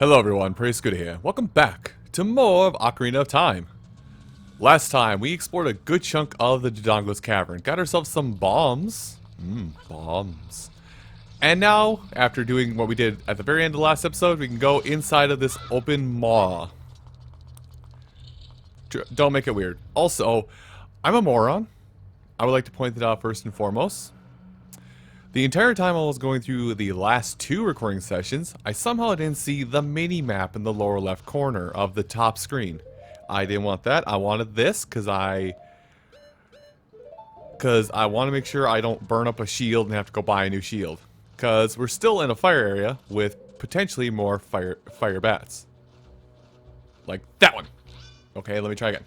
Hello everyone, Praise Good here. Welcome back to more of Ocarina of Time. Last time, we explored a good chunk of the Donglas Cavern, got ourselves some bombs. Bombs. And now, after doing what we did at the very end of the last episode, we can go inside of this open maw. Don't make it weird. Also, I'm a moron. I would like to point that out first and foremost. The entire time I was going through the last two recording sessions, I somehow didn't see the mini-map in the lower left corner of the top screen. I didn't want that. I wanted this because I want to make sure I don't burn up a shield and have to go buy a new shield. Because we're still in a fire area with potentially more fire bats. Like that one. Okay, let me try again.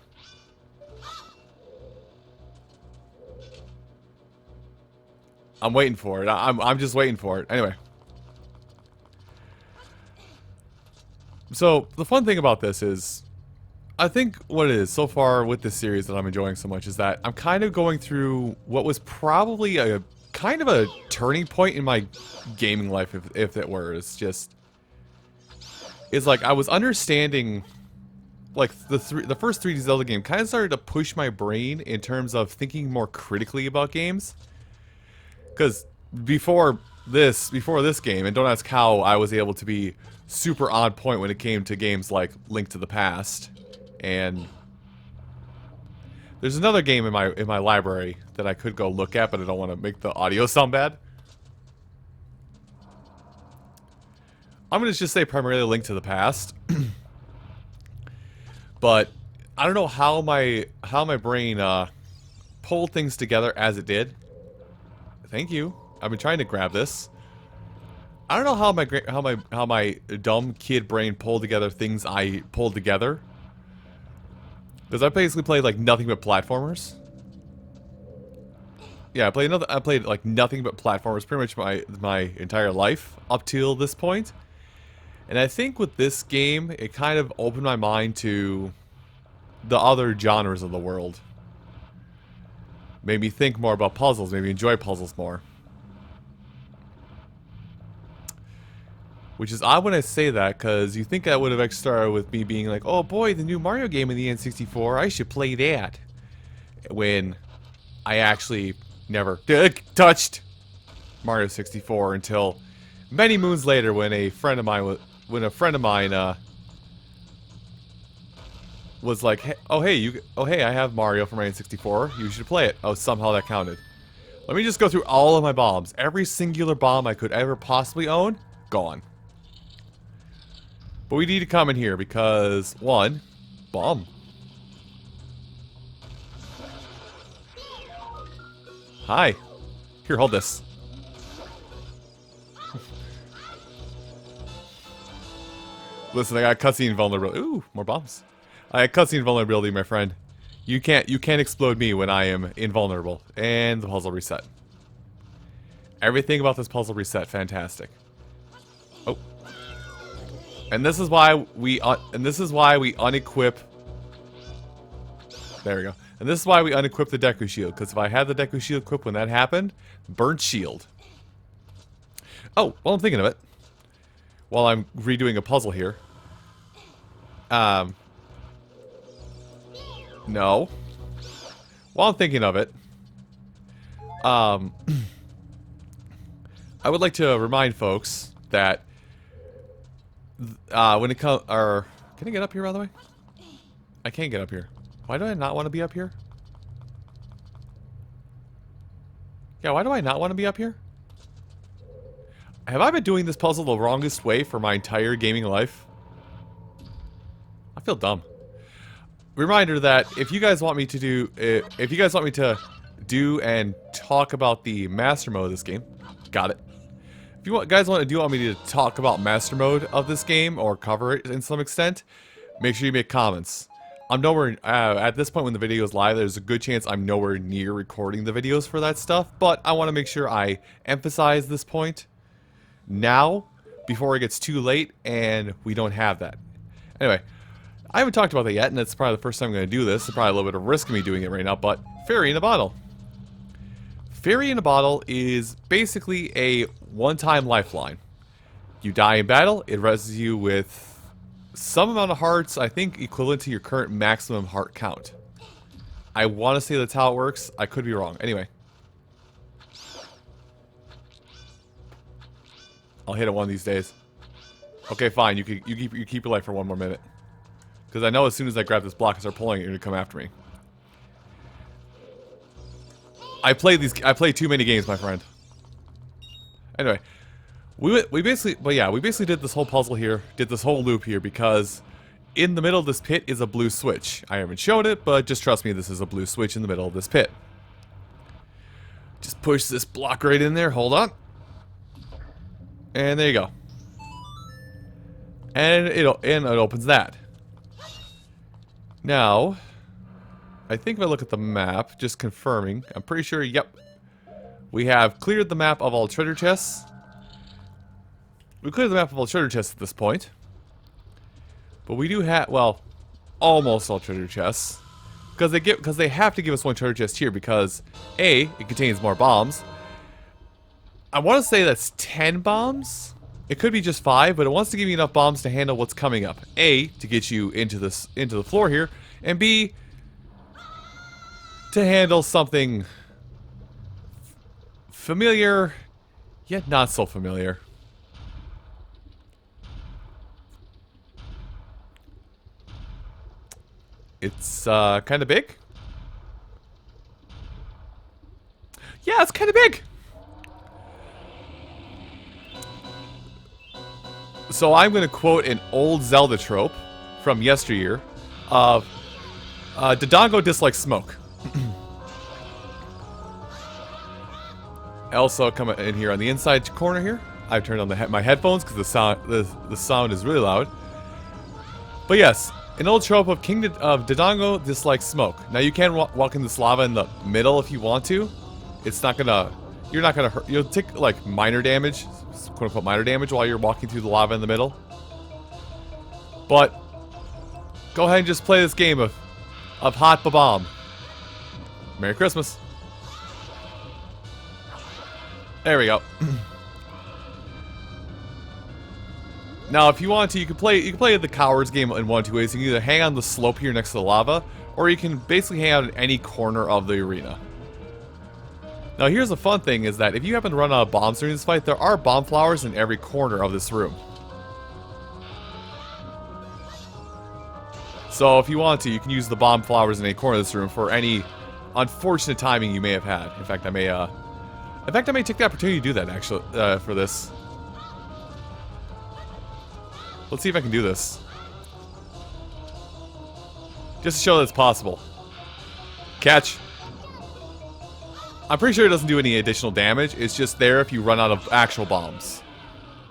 I'm waiting for it. I'm just waiting for it. Anyway. So, the fun thing about this is, I think what it is so far with this series that I'm enjoying so much is that I'm kind of going through what was probably a kind of a turning point in my gaming life, if it were. It's like I was understanding, like the first 3D Zelda game kind of started to push my brain in terms of thinking more critically about games. Because before this game, and don't ask how I was able to be super on point when it came to games like Link to the Past, and there's another game in my library that I could go look at, but I don't want to make the audio sound bad. I'm gonna just say primarily Link to the Past, but I don't know how my brain pulled things together as it did. Thank you. I've been trying to grab this. I don't know how my dumb kid brain pulled together things I pulled together. Because I basically played like nothing but platformers. Yeah, I played like nothing but platformers pretty much my entire life up till this point. And I think with this game, it kind of opened my mind to the other genres of the world. Made me think more about puzzles, made me enjoy puzzles more. Which is odd when I say that, because you think I would have started with me being like, oh boy, the new Mario game in the N64, I should play that. When I actually never touched Mario 64 until many moons later when a friend of mine was like, hey, hey, I have Mario for my N64. You should play it. Oh, somehow that counted. Let me just go through all of my bombs. Every singular bomb I could ever possibly own, gone. But we need to come in here because, one, bomb. Hi. Here, hold this. Listen, I got cutscene vulnerability. Ooh, more bombs. I had cutscene vulnerability, my friend. You can't explode me when I am invulnerable. And the puzzle reset. Everything about this puzzle reset, fantastic. Oh. And this is why we unequip. There we go. And this is why we unequip the Deku Shield, because if I had the Deku Shield equipped when that happened, burnt shield. Oh, well, I'm thinking of it. While I'm redoing a puzzle here. No. While I'm thinking of it, I would like to remind folks that when it comes, can I get up here, by the way? I can't get up here. Why do I not want to be up here? Yeah, why do I not want to be up here? Have I been doing this puzzle the wrongest way for my entire gaming life? I feel dumb. Reminder that if you guys want me to do and talk about the master mode of this game, got it. If you guys want me to talk about master mode of this game or cover it in some extent, make sure you make comments. I'm nowhere at this point when the video is live. There's a good chance I'm nowhere near recording the videos for that stuff, but I want to make sure I emphasize this point now before it gets too late and we don't have that. Anyway. I haven't talked about that yet, and it's probably the first time I'm going to do this. It's probably a little bit of risk of me doing it right now, but Fairy in a Bottle. Fairy in a Bottle is basically a one-time lifeline. You die in battle, it reses you with some amount of hearts, I think equivalent to your current maximum heart count. I want to say that's how it works. I could be wrong. Anyway. I'll hit it one of these days. Okay, fine. You keep your life for one more minute. Because I know as soon as I grab this block and start pulling it, you're going to come after me. I play too many games, my friend. Anyway. We basically did this whole puzzle here, did this whole loop here, because in the middle of this pit is a blue switch. I haven't showed it, but just trust me, this is a blue switch in the middle of this pit. Just push this block right in there, hold on. And there you go. And it opens that. Now, I think if I look at the map, just confirming, I'm pretty sure, yep. We have cleared the map of all treasure chests. We cleared the map of all treasure chests at this point. But we do have, well, almost all treasure chests. Because they have to give us one treasure chest here because A, it contains more bombs. I want to say that's 10 bombs. It could be just 5, but it wants to give you enough bombs to handle what's coming up. A, to get you into the floor here, and B, to handle something familiar, yet not so familiar. It's kind of big. Yeah, it's kind of big. So I'm going to quote an old Zelda trope from yesteryear of Dodongo dislikes smoke. I also come in here on the inside corner here. I've turned on my headphones because the sound is really loud. But yes, an old trope of Dodongo dislikes smoke. Now you can walk in this lava in the middle if you want to. It's not gonna. You're not gonna hurt. You'll take like minor damage, quote unquote minor damage, while you're walking through the lava in the middle. But go ahead and just play this game of Hot Ba-Bomb. Merry Christmas. There we go. Now, if you want to, you can play the Cowards game in one of two ways. You can either hang on the slope here next to the lava, or you can basically hang out in any corner of the arena. Now, here's the fun thing, is that if you happen to run out of bombs during this fight, there are bomb flowers in every corner of this room. So, if you want to, you can use the bomb flowers in any corner of this room for any unfortunate timing you may have had. In fact, I may take the opportunity to do that, actually, for this. Let's see if I can do this. Just to show that it's possible. Catch. I'm pretty sure it doesn't do any additional damage. It's just there if you run out of actual bombs.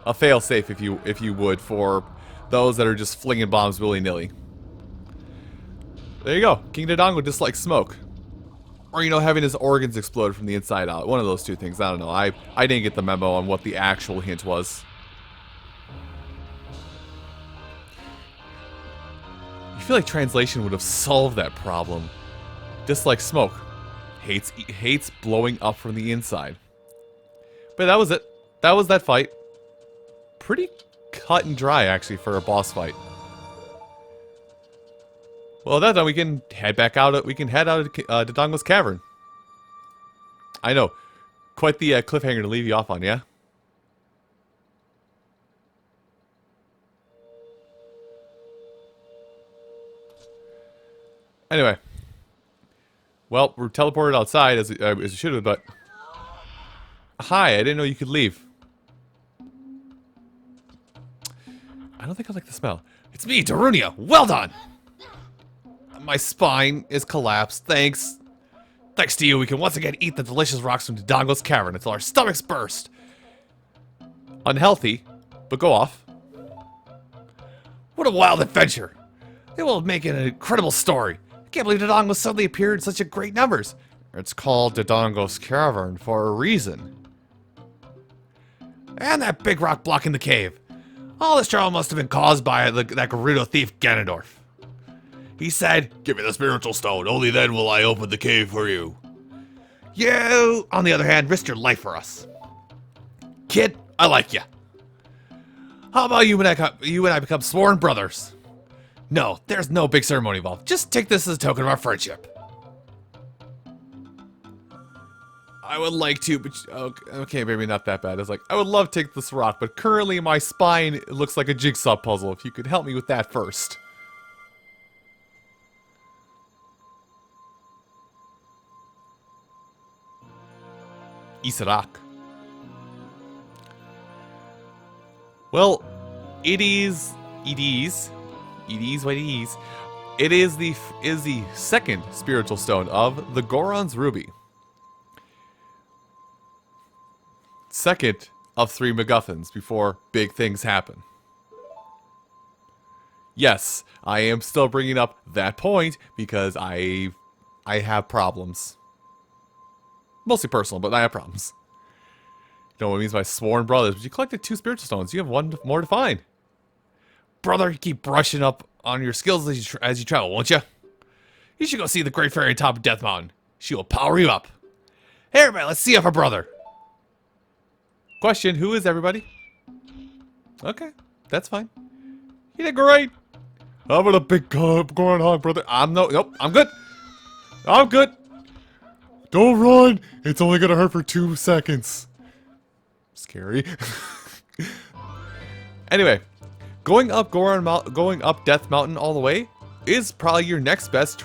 A fail-safe, if you would, for those that are just flinging bombs willy-nilly. There you go. King Dodongo dislikes smoke. Or, having his organs explode from the inside out. One of those two things. I don't know. I didn't get the memo on what the actual hint was. I feel like translation would have solved that problem. Dislikes smoke. Hates blowing up from the inside. But that was it. That was that fight. Pretty cut and dry, actually, for a boss fight. Well, at that time, we can head back out. We can head out to Donglas Cavern. I know. Quite the cliffhanger to leave you off on, yeah? Anyway. Well, we're teleported outside as we should have, but... Hi, I didn't know you could leave. I don't think I like the smell. It's me, Darunia! Well done! My spine is collapsed, thanks. Thanks to you, we can once again eat the delicious rocks from Donglas Cavern until our stomachs burst. Unhealthy, but go off. What a wild adventure! It will make an incredible story. I can't believe Dodongo suddenly appeared in such great numbers. It's called Dodongo's Cavern for a reason. And that big rock blocking the cave. All this trouble must have been caused by that Gerudo thief Ganondorf. He said, "Give me the spiritual stone, only then will I open the cave for you. You, on the other hand, risked your life for us. Kid, I like ya. How about you and I become sworn brothers? No, there's no big ceremony involved. Just take this as a token of our friendship. I would like to, but okay, maybe not that bad. It's like, I would love to take this rock, but currently my spine looks like a jigsaw puzzle. If you could help me with that first. Isarak. Well, it is what it is. It is the second spiritual stone of the Goron's Ruby. Second of 3 MacGuffins before big things happen. Yes, I am still bringing up that point because I have problems. Mostly personal, but I have problems. You know what it means by sworn brothers, but you collected 2 spiritual stones. You have 1 more to find. Brother, keep brushing up on your skills as you travel, won't you? You should go see the Great Fairy on top of Death Mountain. She will power you up. Hey, everybody, let's see if our brother. Question, who is everybody? Okay, that's fine. You did great. I'm gonna big Goron hog, brother. Nope, I'm good. I'm good. Don't run. It's only gonna hurt for 2 seconds. Scary. Anyway, going up Death Mountain all the way is probably your next best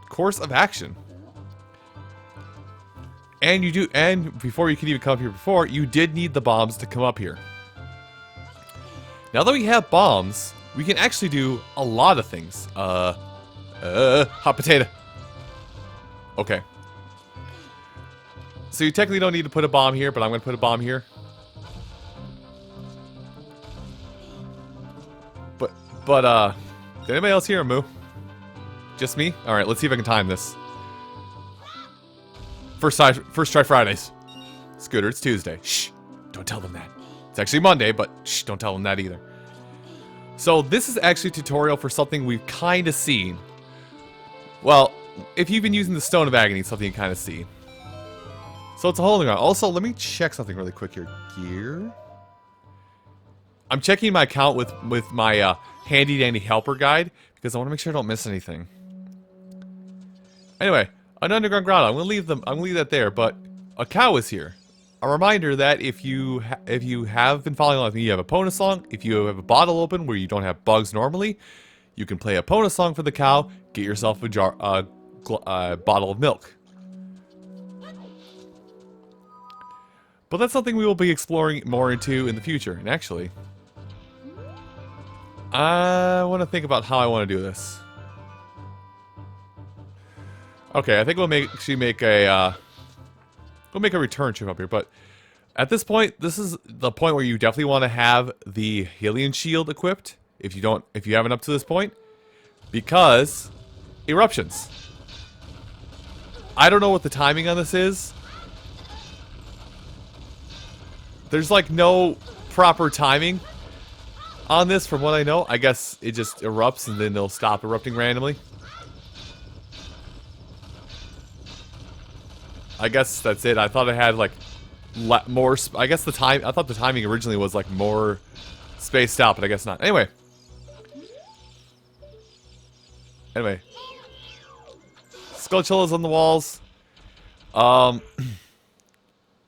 course of action. And before you could even come up here you did need the bombs to come up here. Now that we have bombs, we can actually do a lot of things. Hot potato. Okay. So you technically don't need to put a bomb here, but I'm going to put a bomb here. But, did anybody else hear a moo? Just me? Alright, let's see if I can time this. First try Fridays. Scooter, it's Tuesday. Shh, don't tell them that. It's actually Monday, but shh, don't tell them that either. So this is actually a tutorial for something we've kind of seen. Well, if you've been using the Stone of Agony, it's something you kind of see. So it's a holding on. Also, let me check something really quick here. Gear? I'm checking my account with my handy dandy helper guide because I want to make sure I don't miss anything. Anyway, an underground grotto. I'm gonna leave that there. But a cow is here. A reminder that if you have been following along with me, you have a Pona song. If you have a bottle open where you don't have bugs normally, you can play a Pona song for the cow. Get yourself a bottle of milk. But that's something we will be exploring more into in the future. And actually, I want to think about how I want to do this. Okay, I think we'll make a return trip up here. But at this point, this is the point where you definitely want to have the Helium Shield equipped. If you haven't up to this point, because eruptions. I don't know what the timing on this is. There's like no proper timing on this from what I know. I guess it just erupts and then they'll stop erupting randomly. I guess that's it. I thought it had like more. I guess I thought the timing originally was like more spaced out, but I guess not. Anyway. Skulltulas on the walls.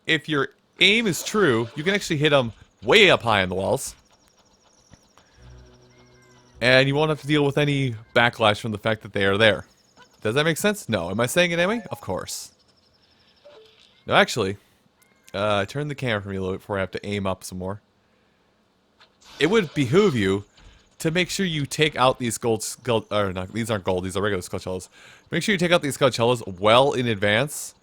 If your aim is true, you can actually hit them way up high on the walls. And you won't have to deal with any backlash from the fact that they are there. Does that make sense? No. Am I saying it anyway? Of course. No, actually, turn the camera for me a little bit before I have to aim up some more. It would behoove you to make sure you take out these these aren't gold, these are regular Skulltulas. Make sure you take out these Skulltulas well in advance.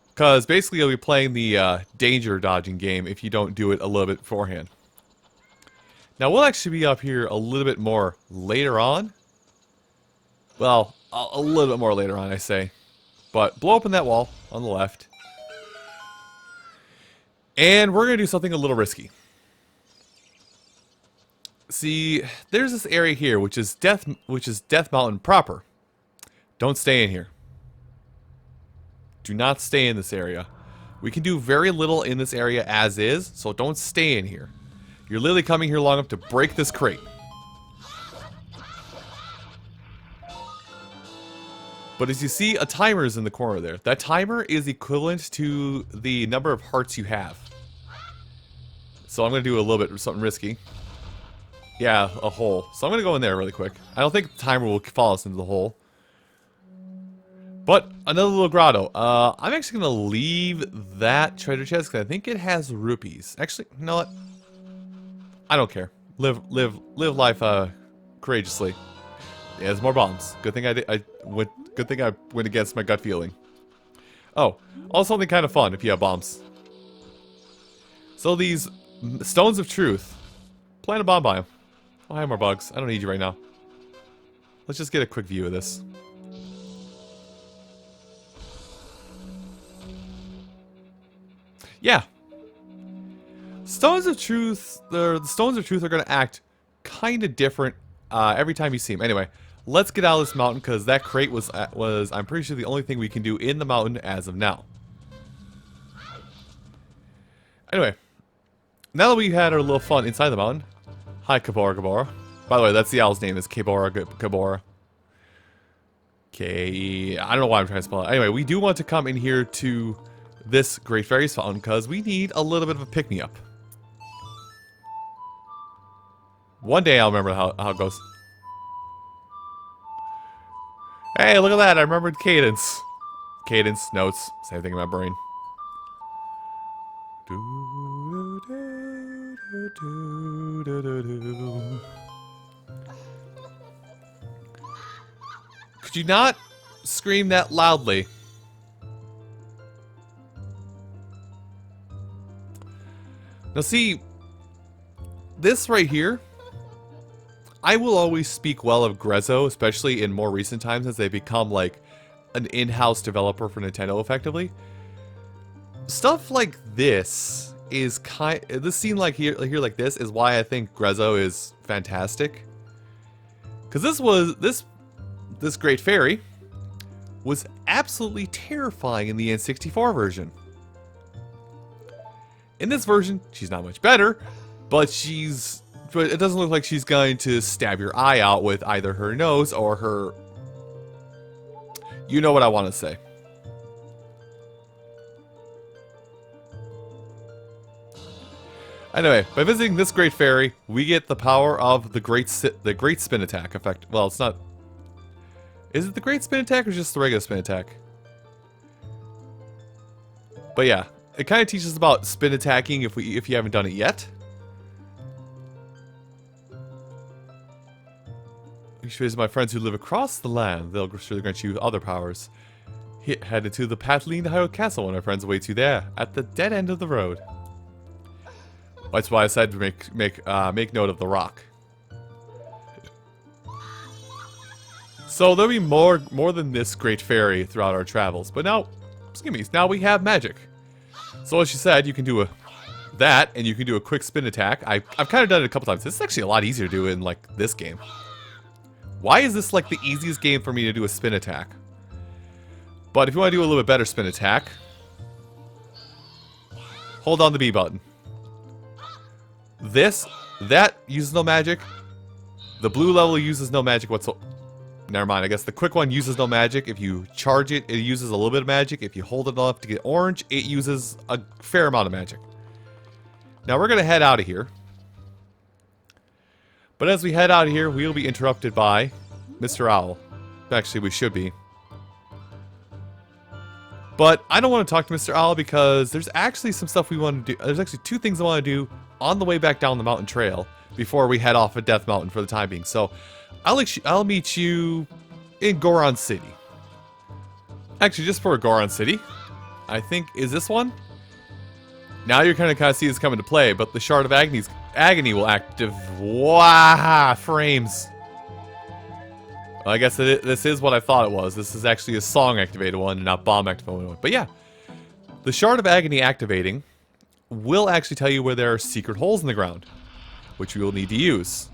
Because basically you'll be playing the danger dodging game if you don't do it a little bit beforehand. Now we'll actually be up here a little bit more later on. Well, a little bit more later on, I say. But blow open that wall on the left. And we're going to do something a little risky. See, there's this area here, which is Death Mountain proper. Don't stay in here. Do not stay in this area. We can do very little in this area as is, so don't stay in here. You're literally coming here long enough to break this crate. But as you see, a timer is in the corner there. That timer is equivalent to the number of hearts you have. So I'm going to do a little bit of something risky. Yeah, a hole. So I'm going to go in there really quick. I don't think the timer will follow us into the hole. But another little grotto. I'm actually going to leave that treasure chest because I think it has rupees. Actually, you know what? I don't care. Live life courageously. Yeah, there's more bombs. Good thing Good thing I went against my gut feeling. Oh, also something kind of fun if you have bombs. So these stones of truth. Plant a bomb by them. Oh, I have more bugs. I don't need you right now. Let's just get a quick view of this. Yeah. Stones of truth. The stones of truth are going to act kind of different every time you see them. Anyway. Let's get out of this mountain because that crate was I'm pretty sure the only thing we can do in the mountain as of now. Anyway, now that we've had our little fun inside the mountain. Hi, Kabora Kabora. By the way, that's the owl's name is Kabora Kabora. Okay, I don't know why I'm trying to spell it. Anyway, we do want to come in here to this Great Fairy's Fountain because we need a little bit of a pick-me-up. One day I'll remember how it goes. Hey, look at that! I remembered cadence. Cadence, notes, same thing in my brain. Could you not scream that loudly? Now see, this right here, I will always speak well of Grezzo, especially in more recent times as they become like an in-house developer for Nintendo effectively. Stuff like this is this scene like here like this is why I think Grezzo is fantastic. Cuz this Great Fairy was absolutely terrifying in the N64 version. In this version, she's not much better, but it doesn't look like she's going to stab your eye out with either her nose or her... You know what I want to say. Anyway, by visiting this Great Fairy, we get the power of the Great Spin Attack effect. Well, it's not... Is it the Great Spin Attack or just the regular Spin Attack? But yeah, it kind of teaches about spin attacking if you haven't done it yet. You should visit my friends who live across the land. They'll surely grant you other powers. Head into the path leading to Hyrule Castle when my friends await you there, at the dead end of the road. That's why I said to make note of the rock. So there'll be more than this Great Fairy throughout our travels. But now, excuse me, now we have magic. So as she said, you can do that, and you can do a quick spin attack. I've kind of done it a couple times. This is actually a lot easier to do in like this game. Why is this like the easiest game for me to do a spin attack? But if you want to do a little bit better spin attack, hold on the B button. That uses no magic. The blue level uses no magic whatsoever. Never mind, I guess the quick one uses no magic. If you charge it, it uses a little bit of magic. If you hold it enough to get orange, it uses a fair amount of magic. Now we're going to head out of here. But as we head out of here, we will be interrupted by Mr. Owl. Actually, we should be. But I don't want to talk to Mr. Owl because there's actually some stuff we want to do. There's actually two things I want to do on the way back down the mountain trail before we head off of Death Mountain for the time being. So I'll meet you in Goron City. Actually, just for Goron City, I think, is this one? Now you're kind of see this coming to play, but the Shard of Agony will active. Wow, frames. Well, I guess this is what I thought it was. This is actually a song activated one and not bomb activated one. But yeah, the Shard of Agony activating will actually tell you where there are secret holes in the ground, which we will need to use.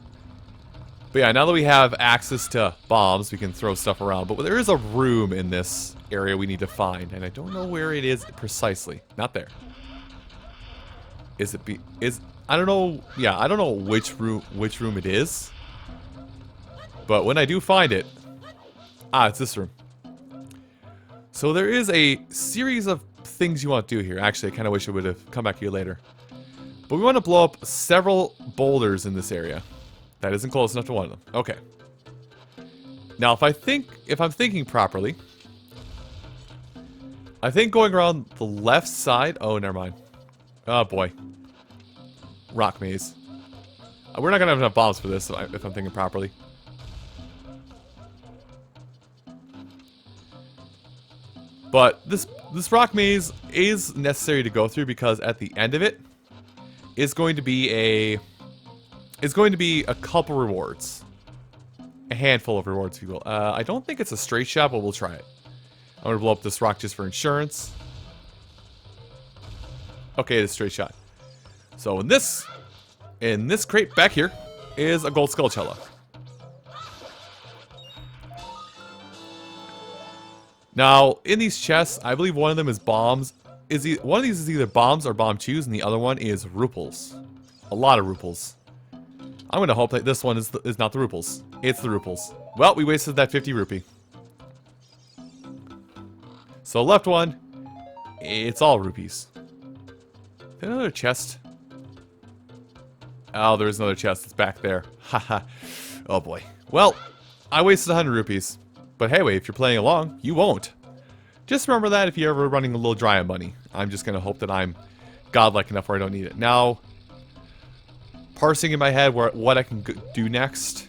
But yeah, now that we have access to bombs, we can throw stuff around. But there is a room in this area we need to find, and I don't know where it is precisely. Not there. I don't know. Yeah, I don't know which room it is. But when I do find it, it's this room. So there is a series of things you want to do here. Actually, I kind of wish I would have come back here later. But we want to blow up several boulders in this area. That isn't close enough to one of them. Okay. Now, if I'm thinking properly, I think going around the left side. Oh, never mind. Oh boy. Rock maze. We're not gonna have enough bombs for this, if I'm thinking properly. But this rock maze is necessary to go through because at the end of it is going to be a couple rewards. A handful of rewards, if you will. I don't think it's a straight shot, but we'll try it. I'm gonna blow up this rock just for insurance. Okay, it's a straight shot. So in this crate back here is a gold Skulltula. Now, in these chests, I believe one of them is bombs. One of these is either bombs or bomb chews, and the other one is ruples. A lot of ruples. I'm gonna hope that this one is not the ruples. It's the ruples. Well, we wasted that 50 rupee. So left one, it's all rupees. Is there another chest? Oh, there's another chest. It's back there. Haha. Oh boy. Well, I wasted 100 rupees. But hey, wait, if you're playing along, you won't. Just remember that if you're ever running a little dry on money. I'm just gonna hope that I'm godlike enough where I don't need it. Now, parsing in my head what I can do next.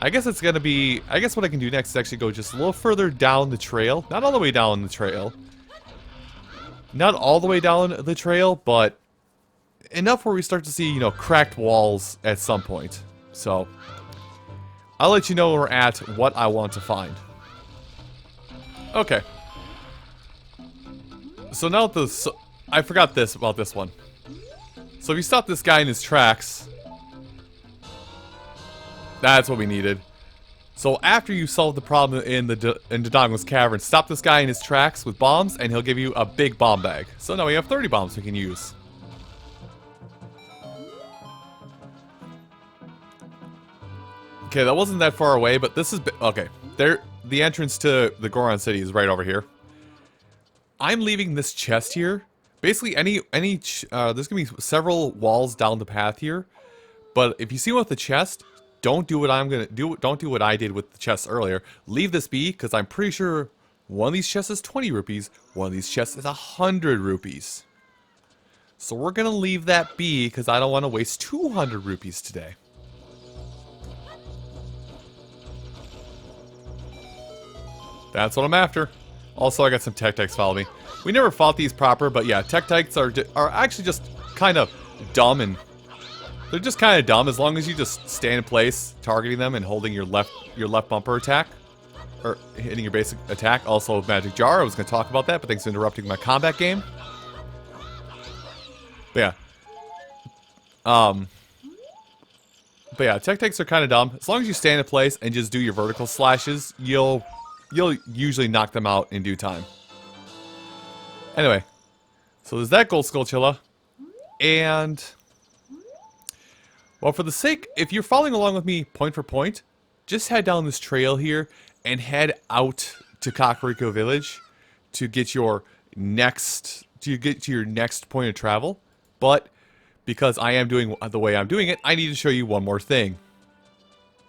I guess what I can do next is actually go just a little further down the trail. Not all the way down the trail. Not all the way down the trail, but enough where we start to see, you know, cracked walls at some point. So, I'll let you know where we're at, what I want to find. Okay. So now I forgot about this one. So if you stop this guy in his tracks, that's what we needed. So after you solve the problem in Dodongo's Cavern, stop this guy in his tracks with bombs, and he'll give you a big bomb bag. So now we have 30 bombs we can use. Okay, that wasn't that far away, but this is... Okay, the entrance to the Goron city is right over here. I'm leaving this chest here. Basically, there's gonna be several walls down the path here. But if you see one with the chest, don't do what don't do what I did with the chest earlier. Leave this be, because I'm pretty sure one of these chests is 20 rupees, one of these chests is 100 rupees. So we're gonna leave that be, because I don't want to waste 200 rupees today. That's what I'm after. Also, I got some Tektites follow me. We never fought these proper, but yeah, Tektites are actually just kind of dumb, and they're just kind of dumb as long as you just stand in place, targeting them and holding your left bumper attack, or hitting your basic attack. Also, Magic Jar. I was going to talk about that, but thanks for interrupting my combat game. But yeah, Tektites are kind of dumb. As long as you stand in place and just do your vertical slashes, you'll usually knock them out in due time. Anyway, so there's that gold Skulltula, and well, for the sake, if you're following along with me point for point, just head down this trail here and head out to Kakariko Village to get to your next point of travel. But because I am doing the way I'm doing it, I need to show you one more thing.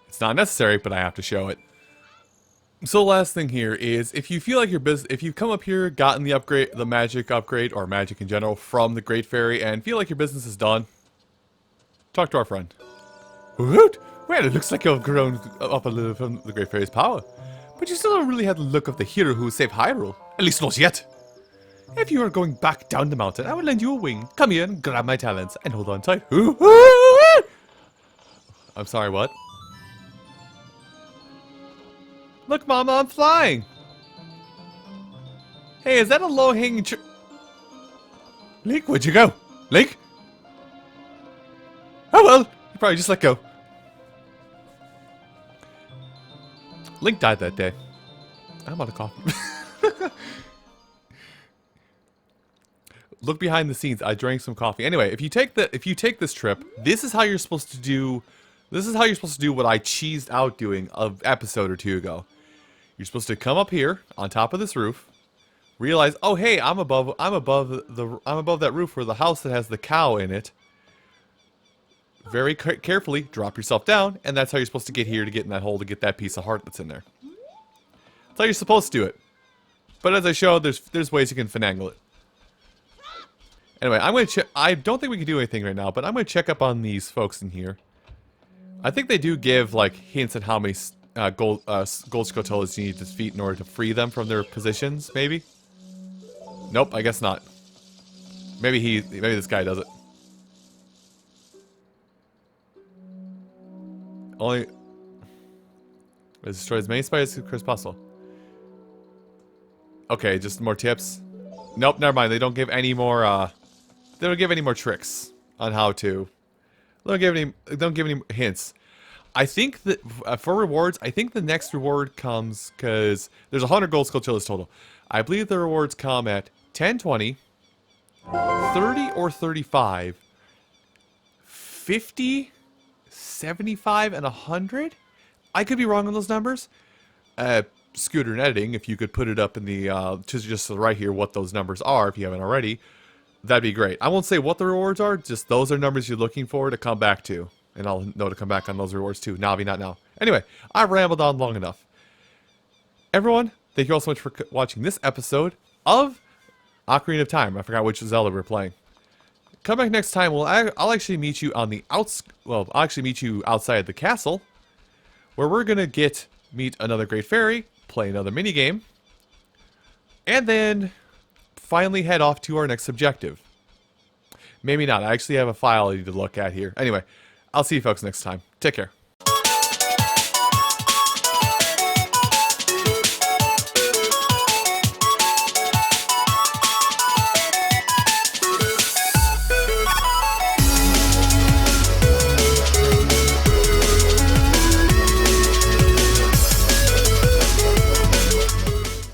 It's not necessary, but I have to show it. So last thing here is, if you feel like if you've come up here, gotten the magic upgrade, or magic in general, from the Great Fairy, and feel like your business is done, talk to our friend. Woot! Well, it looks like you've grown up a little from the Great Fairy's power. But you still don't really have the look of the hero who saved Hyrule. At least not yet. If you are going back down the mountain, I will lend you a wing. Come here and grab my talents, and hold on tight. I'm sorry, what? Look, Mama, I'm flying! Hey, is that a low-hanging tree? Link, where'd you go? Link? Oh well, you probably just let go. Link died that day. I'm out of coffee. Look behind the scenes. I drank some coffee. Anyway, if you take this trip, this is how you're supposed to do. This is how you're supposed to do what I cheesed out doing an episode or two ago. You're supposed to come up here on top of this roof, realize, oh hey, I'm above that roof where the house that has the cow in it. Very carefully drop yourself down, and that's how you're supposed to get here to get in that hole to get that piece of heart that's in there. That's how you're supposed to do it. But as I showed, there's ways you can finagle it. Anyway, I'm gonna check. I don't think we can do anything right now, but I'm gonna check up on these folks in here. I think they do give like hints at how many gold Skulltulas you need to defeat in order to free them from their positions. Maybe. Nope, I guess not. Maybe this guy does it. Only destroy as many spiders as possible. Okay, just more tips. Nope, never mind. They don't give any more. They don't give any more tricks on how to. They don't give any hints. I think that for rewards, I think the next reward comes because there's 100 gold Skulltulas total. I believe the rewards come at 10, 20, 30 or 35, 50, 75, and 100. I could be wrong on those numbers. Scooter and editing, if you could put it up in the just right here what those numbers are, if you haven't already, that'd be great. I won't say what the rewards are, just those are numbers you're looking for to come back to. And I'll know to come back on those rewards too. Navi, not now. Anyway, I've rambled on long enough. Everyone, thank you all so much for watching this episode of Ocarina of Time. I forgot which Zelda we're playing. Come back next time. I'll actually meet you on the I'll actually meet you outside the castle, where we're gonna meet another great fairy, play another mini game, and then finally head off to our next objective. Maybe not. I actually have a file I need to look at here. Anyway, I'll see you folks next time. Take care.